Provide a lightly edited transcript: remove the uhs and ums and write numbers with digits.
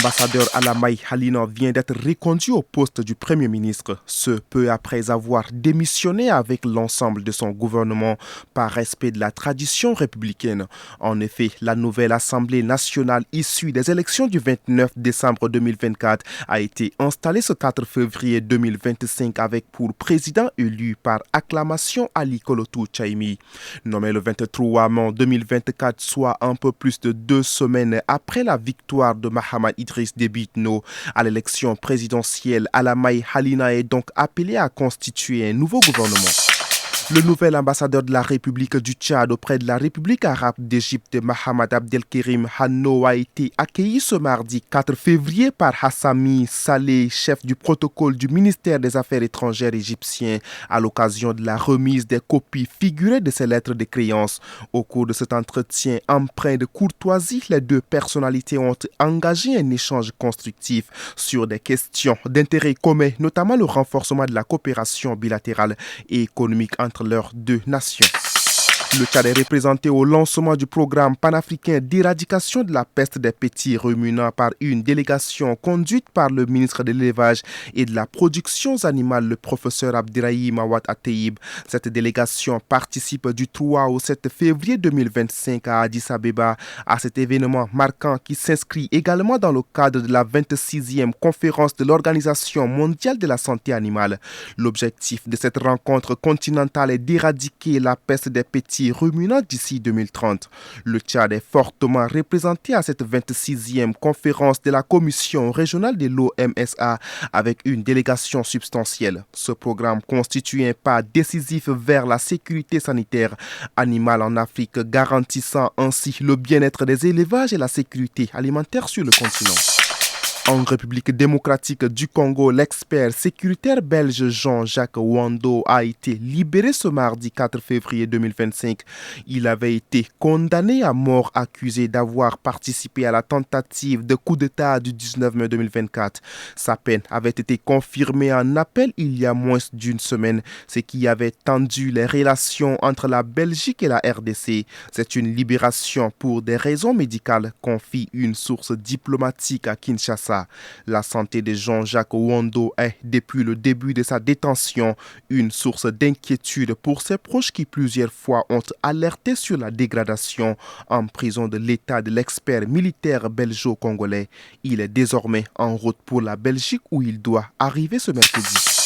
L'ambassadeur Alamai Halina vient d'être reconduit au poste du Premier ministre, ce peu après avoir démissionné avec l'ensemble de son gouvernement par respect de la tradition républicaine. En effet, la nouvelle Assemblée nationale issue des élections du 29 décembre 2024 a été installée ce 4 février 2025 avec pour président élu par acclamation Ali Kolotou Chaimi. Nommé le 23 mai 2024, soit un peu plus de 2 semaines après la victoire de Mahamat Idriss Déby Itno à l'élection présidentielle, Alamai Halina est donc appelé à constituer un nouveau gouvernement. Le nouvel ambassadeur de la République du Tchad auprès de la République arabe d'Égypte, Mahamad Abdelkerim Hanno, a été accueilli ce mardi 4 février par Hassami Saleh, chef du protocole du ministère des Affaires étrangères égyptien, à l'occasion de la remise des copies figurées de ses lettres de créance. Au cours de cet entretien empreint de courtoisie, les deux personnalités ont engagé un échange constructif sur des questions d'intérêt commun, notamment le renforcement de la coopération bilatérale et économique entre leurs deux nations. Le Tchad est représenté au lancement du programme panafricain d'éradication de la peste des petits ruminants par une délégation conduite par le ministre de l'Élevage et de la Production animale, le professeur Abdirahim Awad Ateyib. Cette délégation participe du 3 au 7 février 2025 à Addis Abeba à cet événement marquant qui s'inscrit également dans le cadre de la 26e conférence de l'Organisation mondiale de la santé animale. L'objectif de cette rencontre continentale est d'éradiquer la peste des petits ruminants d'ici 2030. Le Tchad est fortement représenté à cette 26e conférence de la Commission régionale de l'OMSA avec une délégation substantielle. Ce programme constitue un pas décisif vers la sécurité sanitaire animale en Afrique, garantissant ainsi le bien-être des élevages et la sécurité alimentaire sur le continent. En République démocratique du Congo, l'expert sécuritaire belge Jean-Jacques Wando a été libéré ce mardi 4 février 2025. Il avait été condamné à mort accusé d'avoir participé à la tentative de coup d'État du 19 mai 2024. Sa peine avait été confirmée en appel il y a moins d'une semaine, ce qui avait tendu les relations entre la Belgique et la RDC. C'est une libération pour des raisons médicales, confie une source diplomatique à Kinshasa. La santé de Jean-Jacques Wando est, depuis le début de sa détention, une source d'inquiétude pour ses proches qui plusieurs fois ont alerté sur la dégradation en prison de l'état de l'expert militaire belgeo-congolais. Il est désormais en route pour la Belgique où il doit arriver ce mercredi.